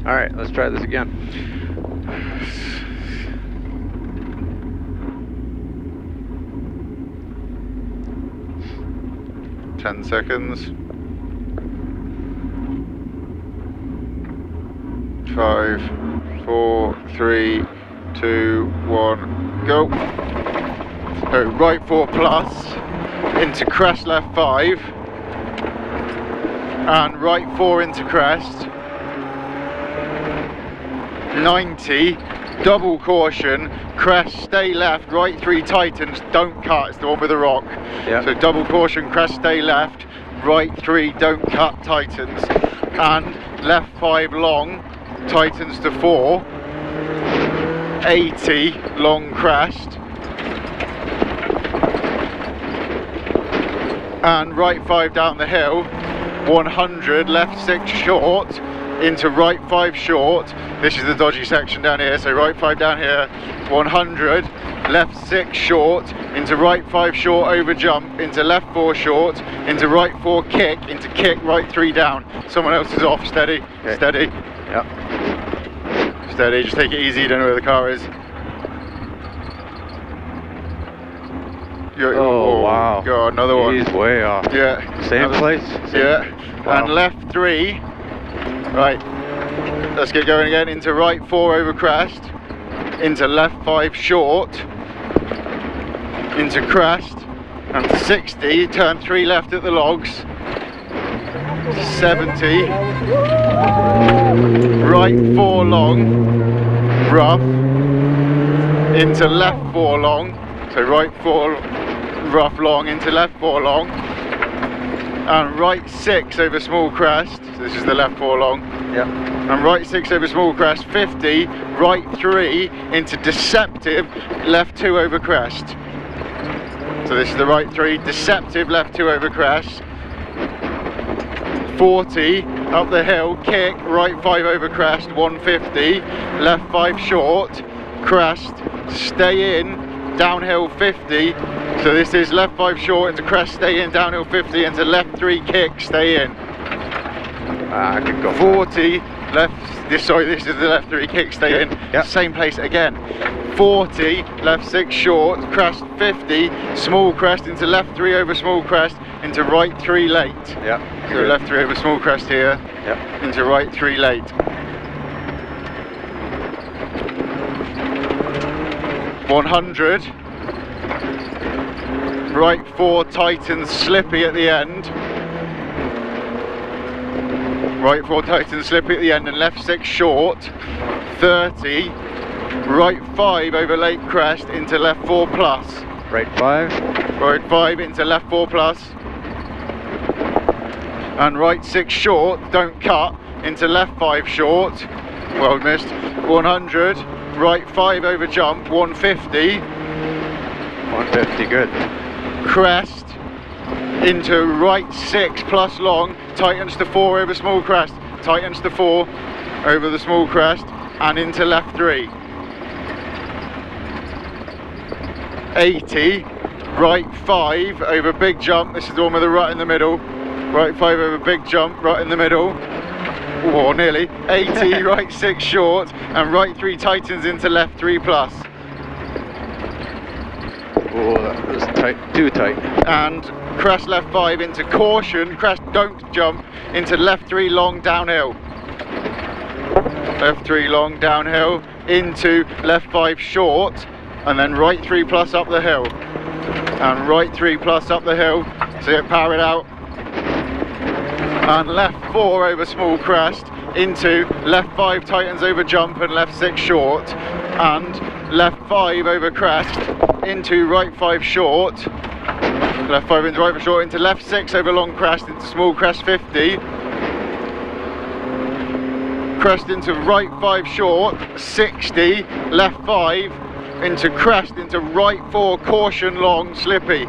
All right, let's try this again. 10 seconds. 5, 4, 3, 2, 1, go. So right 4 plus into crest left 5 and right 4 into crest 90, double caution, crest stay left, right 3 tightens, don't cut, it's the one with the rock. Yep. So double caution, crest stay left, right 3 don't cut, tightens, and left 5 long, tightens to 4, 80 long crest, and right 5 down the hill, 100 left 6 short into right 5 short. This is the dodgy section down here, so right 5 down here, 100 left 6 short into right 5 short over jump into left 4 short into right 4 kick into kick right 3 down. Someone else is off. Steady. Okay. Steady. Yep. Steady, just take it easy, you don't know where the car is. Oh wow. God, another one. He's way off. Yeah. Same place? Yeah. Wow. And left 3. Right. Let's get going again. Into right 4 over crest. Into left 5 short. Into crest. And 60. Turn 3 left at the logs. 70. Right 4 long. Rough. Into left 4 long. So right 4 rough long into left 4 long, and right 6 over small crest, so this is the left 4 long, yeah, and right 6 over small crest, 50, right 3 into deceptive, left 2 over crest, so this is the right 3, deceptive, left 2 over crest, 40, up the hill, kick, right 5 over crest, 150, left 5 short, crest, stay in, downhill 50, so this is left 5 short into crest, stay in, downhill 50 into left 3 kick, stay in. I could go 40 left, this is the left 3 kick, stay in. Yep. Same place again. 40 left 6 short, crest 50, small crest into left 3 over small crest into right 3 late. Yeah. So left 3 over small crest here, yeah, into right 3 late. 100, right 4 tightens slippy at the end, right 4 tightens slippy at the end and left 6 short, 30, right 5 over late crest into left 4 plus, right 5 into left 4 plus, and right 6 short, don't cut, into left 5 short, well missed, 100, right 5 over jump, 150, 150, good, crest, into right 6 plus long, tightens to 4 over small crest, tightens to 4 over the small crest, and into left 3, 80, right 5 over big jump, this is the one with the rut in the middle, right 5 over big jump, right in the middle, or nearly, 80, right 6 short, and right 3 tightens into left 3 plus. Oh, that was tight, too tight. And crest left 5 into caution, crest don't jump, into left 3 long downhill. Left 3 long downhill, into left 5 short, and then right 3 plus up the hill. And right 3 plus up the hill, see it power it out. And left 4 over small crest, into left 5 tightens over jump and left 6 short, and left 5 over crest, into right 5 short, left 5 into right 5 short, into left 6 over long crest, into small crest 50, crest into right 5 short, 60, left 5, into crest, into right 4 caution long, slippy,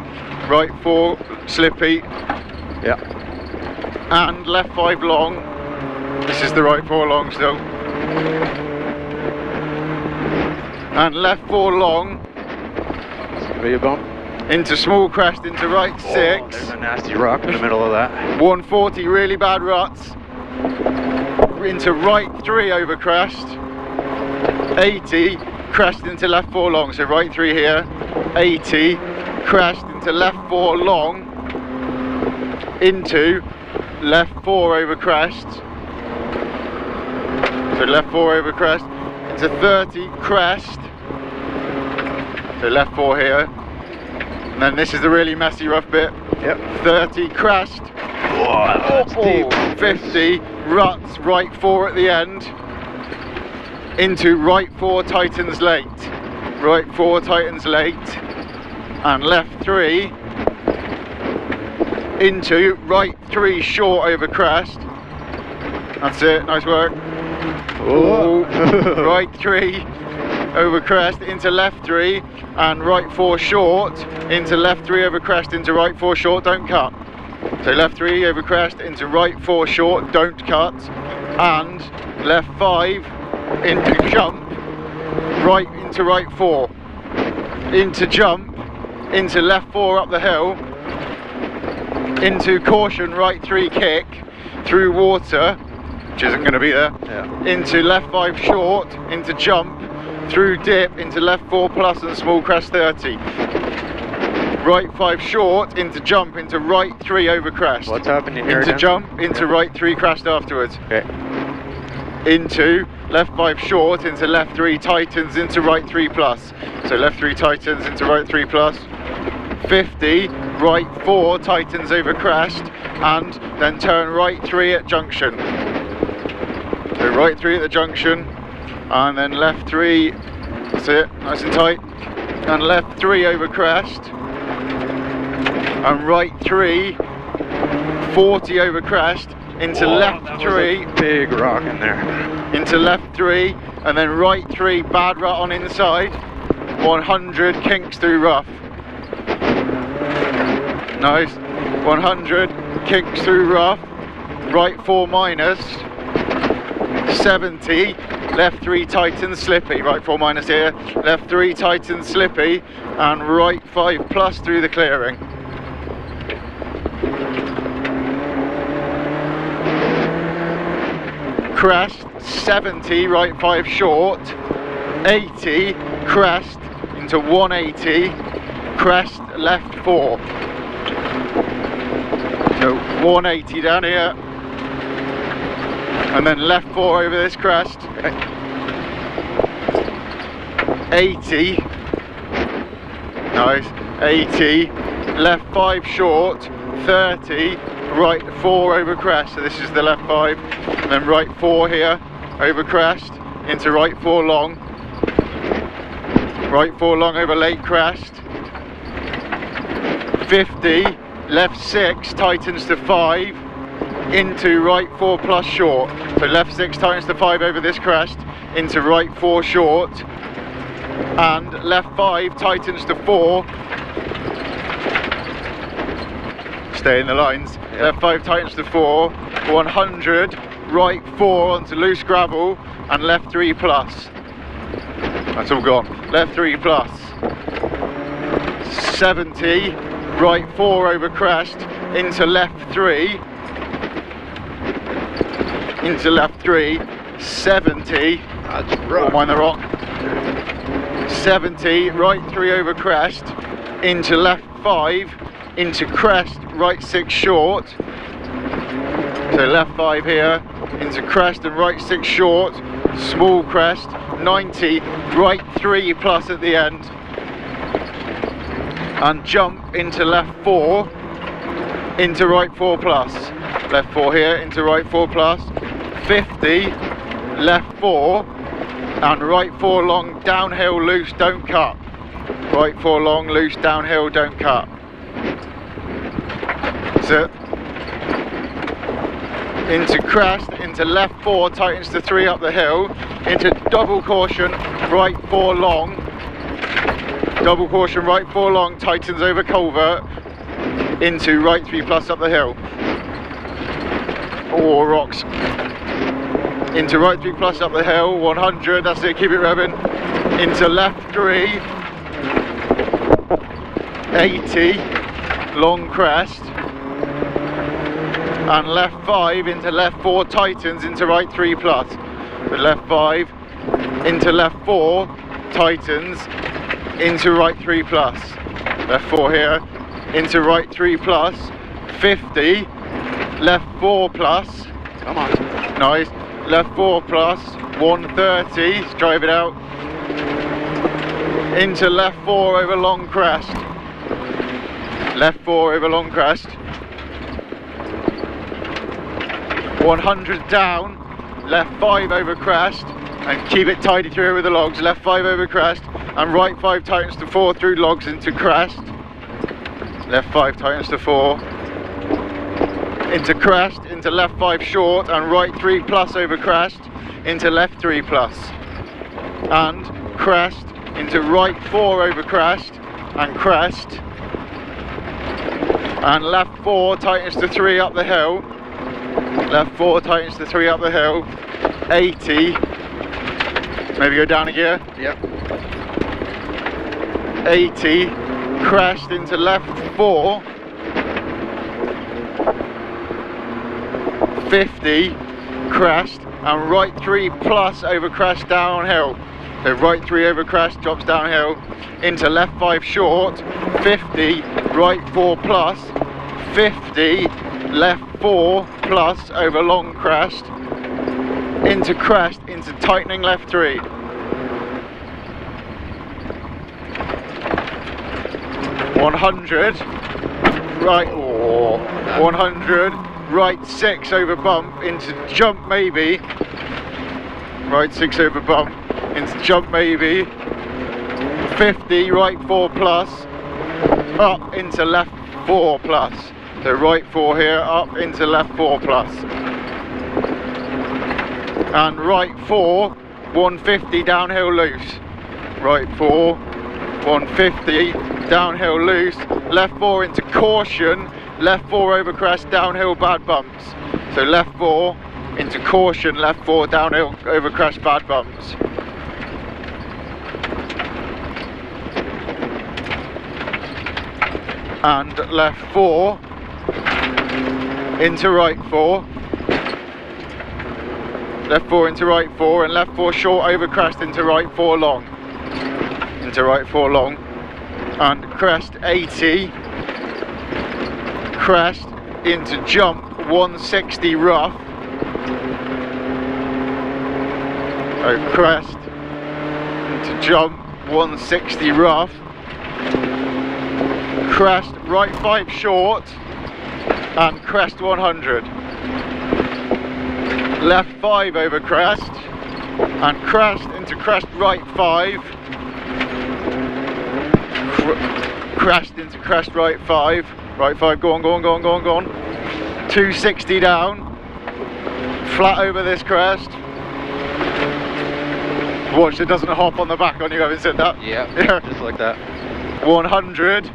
right 4 slippy, yeah, and left 5 long, this is the right 4 long still, and left 4 long, rear bump, into small crest, into right 6, there's a nasty rock in the middle of that, 140 really bad ruts, into right 3 over crest, 80, crest into left 4 long, so right 3 here, 80, crest into left 4 long, into left 4 over crest, so left 4 over crest, into 30, crest, so left 4 here, and then this is the really messy rough bit, Yep. 30, crest, That's deep. 50, ruts, right 4 at the end, into right 4 tightens late, right 4 tightens late, and left 3, into right 3 short over crest, that's it, nice work. Oh. Right 3 over crest, into left 3, and right 4 short, into left 3 over crest, into right 4 short, don't cut. So left 3 over crest, into right 4 short, don't cut, and left 5 into jump, right into right 4, into jump, into left 4 up the hill, into caution right 3 kick, through water, which isn't going to be there, Yeah. into left 5 short, into jump, through dip, into left 4 plus and small crest 30. Right 5 short, into jump, into right 3 over crest. What's happening here Into again? jump, into right 3 crest afterwards. Okay. Into left 5 short, into left 3 tightens, into right 3 plus. So left 3 tightens, into right 3 plus. 50, right 4 tightens over crest, and then turn right 3 at junction. So right 3 at the junction, and then left 3, that's it, nice and tight, and left 3 over crest, and right 3, 40 over crest, into Whoa, left that was 3, a big rock in there. into left 3, and then right 3, bad rut on inside, 100 kinks through rough. Nice, 100 kinks through rough, right 4 minus, 70, left 3 tightens slippy, right 4 minus here, left 3 tightens slippy, and right 5 plus through the clearing. Crest, 70, right 5 short, 80, crest into 180, crest left 4. So 180 down here, and then left 4 over this crest, 80, nice, 80, left 5 short, 30, right 4 over crest, so this is the left 5, and then right 4 here, over crest, into right 4 long, right 4 long over late crest, 50, left 6 tightens to 5, into right 4 plus short, so left 6 tightens to 5 over this crest, into right 4 short, and left 5 tightens to 4, stay in the lines, left 5 tightens to 4, 100, right 4 onto loose gravel, and left 3 plus, that's all gone, left 3 plus, 70, right 4 over crest, into left 3, into left 3, 70, That's rock. mind the rock, 70, right 3 over crest, into left 5, into crest, right 6 short, so left 5 here, into crest and right 6 short, small crest, 90, right 3 plus at the end, and jump into left 4, into right 4 plus, left 4 here, into right 4 plus, 50, left 4, and right 4 long, downhill, loose, don't cut, right 4 long, loose, downhill, don't cut, that's it, into crest, into left 4, tightens to 3 up the hill, into double caution, right 4 long, double caution, right 4 long, tightens over culvert, into right 3 plus up the hill, oh rocks, into right 3 plus up the hill, 100, that's it, keep it revving, into left 3, 80, long crest, and left 5 into left 4 tightens into right 3 plus. With left 5 into left 4 tightens into right 3 plus. Left 4 here into right 3 plus. 50, left 4 plus. Come on. Nice. Left 4 plus. 130. Let's drive it out. Into left 4 over long crest. Left 4 over long crest. 100 down. Left 5 over crest. And keep it tidy through over the logs. Left 5 over crest. And right 5 tightens to 4 through logs into crest. Left 5 tightens to 4. Into crest. Into left 5 short. And right 3 plus over crest. Into left 3 plus. And crest. Into right 4 over crest. And crest. And left 4 tightens to 3 up the hill. Left 4 tightens to 3 up the hill. 80. Maybe go down a gear. Yep. 80. Crest into left 4. 50. Crest. And right 3 plus over crest downhill. So right 3 over crest, drops downhill. Into left 5 short. 50. Right 4 plus. 50. Left 4 plus over long crest. Into crest, into tightening left 3. 100, right, oh, 100, right 6 over bump, into jump maybe, right 6 over bump, into jump maybe, 50, right 4 plus, up into left 4 plus, so right 4 here, up into left 4 plus. And right 4, 150 downhill loose. Right 4, 150 downhill loose. Left 4 into caution. Left 4 over crest, downhill bad bumps. So left 4 into caution. Left 4 downhill over crest, bad bumps. And left 4 into right 4. Left 4 into right 4 and left 4 short over crest into right 4 long. Into right 4 long. And crest 80. Crest into jump 160 rough. So crest into jump 160 rough. Crest right 5 short and crest 100. Left 5 over crest and crest into crest right 5. Crest into crest right 5. Right 5, go on, go on, go on, go on, go on. 260 down. Flat over this crest. Watch it doesn't hop on the back on you, having said that. Yeah, just like that. 100,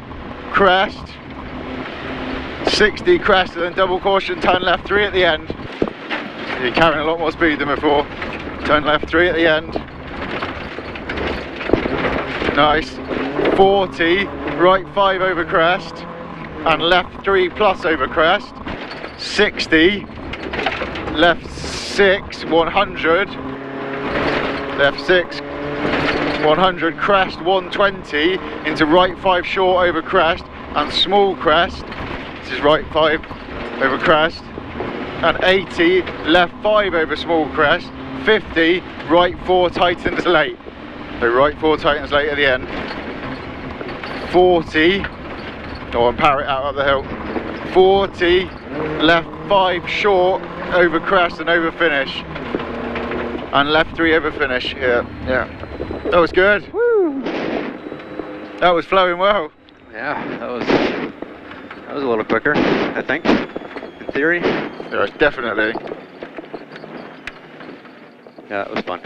crest. 60 crest and then double caution, turn left 3 at the end. You're carrying a lot more speed than before. Turn left 3 at the end. Nice. 40, right 5 over crest and left 3 plus over crest. 60, left 6, 100. Left 6, 100, crest 120 into right 5 short over crest and small crest. This is right 5 over crest. And 80, left 5 over small crest. 50, right 4 tightens late. So right 4 tightens late at the end. 40, oh, and power it out up the hill. 40, left 5 short over crest and over finish. And left 3 over finish. Yeah. That was good. Woo! That was flowing well. Yeah, that was a little quicker, I think, in theory. Yeah, definitely. Yeah, that was fun.